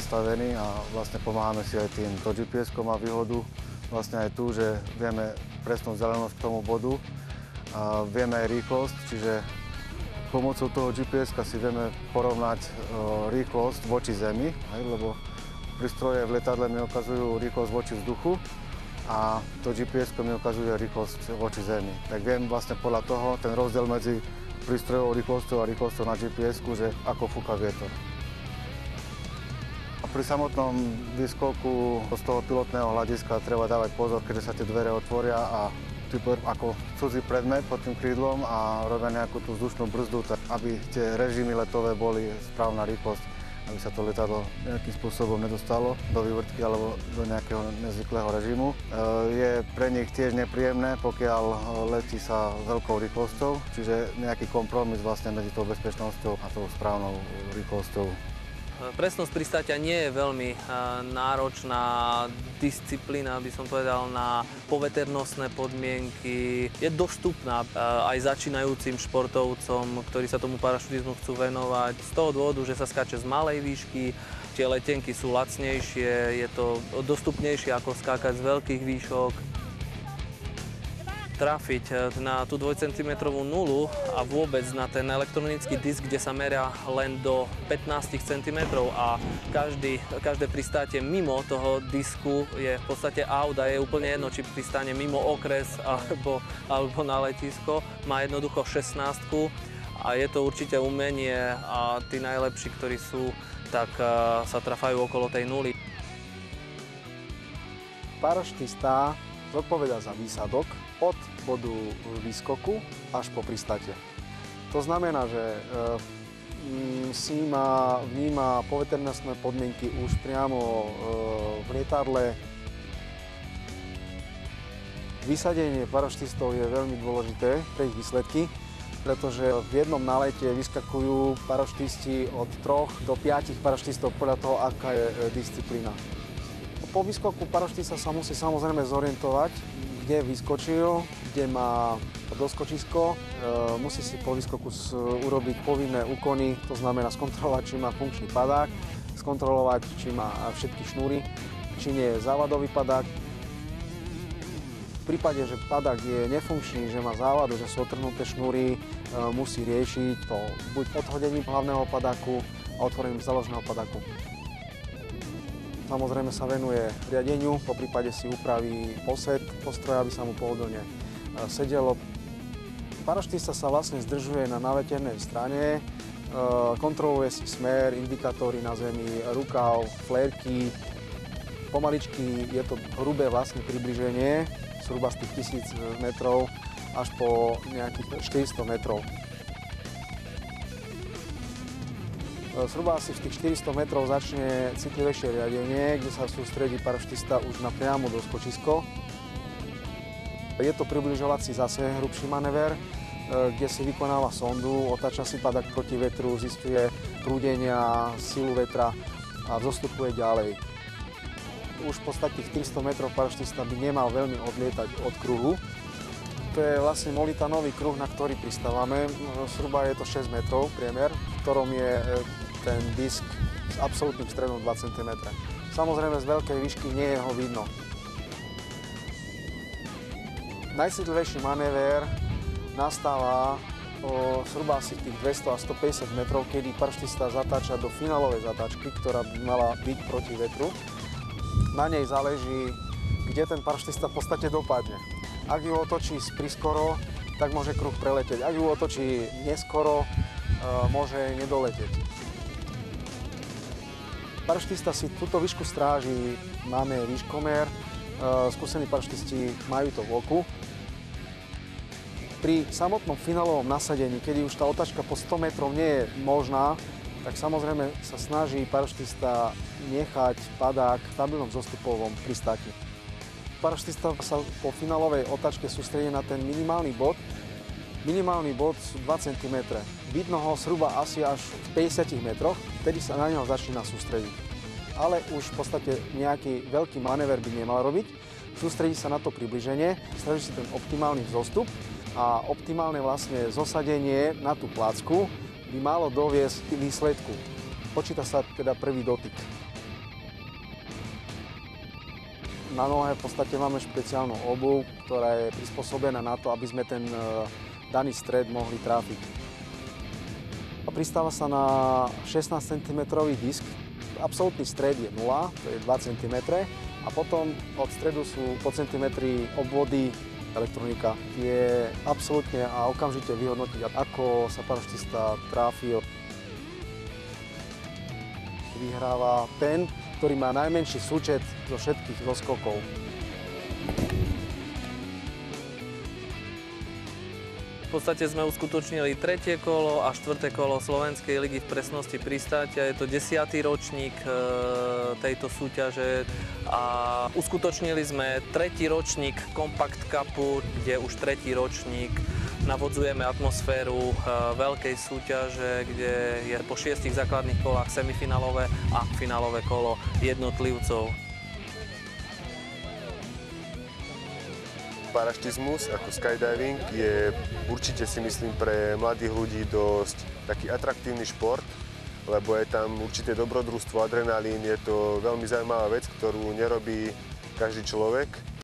nastavení a vlastne pomáhame si aj tým. To GPS-ko má výhodu vlastne aj tu, že vieme presnú vzdialenosť k tomu bodu a vieme aj rýchlosť, čiže pomocou toho GPS-ka si vieme porovnať rýchlosť voči zemi, lebo prístroje v lietadle mi ukazujú rýchlosť voči vzduchu a to GPS-ko mi ukazuje rýchlosť voči zemi. Tak viem vlastne podľa toho ten rozdiel medzi prístrojovou rýchlosťou a rýchlosťou na GPS-ku, že ako fúka vietor. A pri samotnom výskoku z toho pilotného hľadiska treba dávať pozor, keďže sa tie dvere otvoria a ako cudzí predmet pod tým krídlom a robia nejakú tú vzdušnú brzdu, tak aby tie režimy letové boli správna rýchlosť, aby sa to lietadlo nejakým spôsobom nedostalo do vývrtky alebo do nejakého nezvyklého režimu. Je pre nich tiež nepríjemné, pokiaľ letí sa veľkou rýchlosťou, čiže nejaký kompromis vlastne medzi tou bezpečnosťou a tou správnou rýchlosťou. Presnosť pristátia nie je veľmi náročná disciplína, by som povedal, na poveternostné podmienky. Je dostupná aj začínajúcim športovcom, ktorí sa tomu parašutizmu chcú venovať. Z toho dôvodu, že sa skáče z malej výšky, tie letenky sú lacnejšie, je to dostupnejšie ako skákať z veľkých výšok. Trafiť na tú 2 cm nulu a vôbec na ten elektronický disk, kde sa meria len do 15 cm a každé pristátie mimo toho disku je v podstate aut a je úplne jedno, či pristáne mimo okres alebo na letisko. Má jednoducho 16 a je to určite umenie a tí najlepší, ktorí sú, tak sa trafajú okolo tej nuly. Parašutista zodpovedá za výsadok od bodu výskoku až po pristátie. To znamená, že vníma poveternostné podmienky už priamo v lietadle. Vysadenie parašutistov je veľmi dôležité pre ich výsledky, pretože v jednom nálete vyskakujú parašutisti od 3 do 5 parašutistov podľa toho, aká je disciplína. Po výskoku parašutista sa musí samozrejme zorientovať, kde vyskočil, kde má doskočisko. Musí si po výskoku urobiť povinné úkony, to znamená skontrolovať, či má funkčný padák, skontrolovať, či má všetky šnúry, či nie je závadový padák. V prípade, že padák je nefunkčný, že má závadu, že sú otrhnuté šnúry, musí riešiť to buď odhodením hlavného padáku a otvorením záložného padáku. Samozrejme sa venuje riadeniu, po prípade si upraví posed postroja, aby sa mu pohodlne sedelo. Parašutista sa vlastne zdržuje na naveternej strane, kontroluje si smer, indikátory na zemi, rukav, flérky. Pomaličky je to hrubé vlastne približenie, zhruba z tých 1000 metrov až po nejakých 400 metrov. Zhruba asi v tých 400 metrov začne citlivejšie riadenie, kde sa sústredí parašutista už na priamo doskočisko. Je to približovací zase hrubší manéver, kde si vykonáva sondu, otáča si padák proti vetru, zisťuje prúdenia, silu vetra a vzostupuje ďalej. Už v podstate tých 300 metrov parašutista by nemal veľmi odlietať od kruhu. To je vlastne molitanový kruh, na ktorý pristávame. Zhruba je to 6 metrov priemer, v ktorom je ten disk s absolútnym stredom 2 cm. Samozrejme z veľkej výšky nie je ho vidno. Najcitlivejší manéver nastáva zhruba asi tých 200 a 150 metrov, kedy parašutista zatáča do finálovej zatáčky, ktorá by mala byť proti vetru. Na nej záleží, kde ten parašutista v podstate dopadne. Ak ju otočí priskoro, tak môže kruh preletieť. Ak ju otočí neskoro, môže nedoletieť. Parašutista si túto výšku stráži, máme výškomer, skúsení parašutisti majú to v oku. Pri samotnom finálovom nasadení, kedy už tá otáčka po 100 metrov nie je možná, tak samozrejme sa snaží parašutista nechať padák v stabilnom zostupovom pristáti. Parašutista sa po finálovej otáčke sústredí na ten minimálny bod. Minimálny bod sú 2 cm. Vidno ho zhruba asi až v 50 metroch, vtedy sa na neho začína sústrediť. Ale už v podstate nejaký veľký manéver by nemal robiť. Sústredí sa na to približenie, snaží si ten optimálny vzostup a optimálne vlastne zosadenie na tú placku by malo doviesť k výsledku. Počíta sa teda prvý dotyk. Na nohe v podstate máme špeciálnu obuv, ktorá je prispôsobená na to, aby sme ten daný stred mohli tráfiť. Pristáva sa na 16 cm disk. Absolútny stred je 0, to je 2 cm. A potom od stredu sú po centimetri obvody. Elektronika je absolútne a okamžite vyhodnotiť, ako sa parašutista trafil. Vyhráva ten, ktorý má najmenší súčet zo všetkých zoskokov. V podstate sme uskutočnili 3. kolo a 4. kolo Slovenskej ligy v presnosti pristátia. Je to 10. ročník tejto súťaže a uskutočnili sme 3. ročník Compact Cupu, kde už 3. ročník navodzujeme atmosféru veľkej súťaže, kde je po 6 základných kolách semifinálové a finálové kolo jednotlivcov. Paraštizmus ako skydiving je určite si myslím pre mladých ľudí dosť taký atraktívny šport, lebo je tam určité dobrodružstvo, adrenalín, je to veľmi zaujímavá vec, ktorú nerobí každý človek.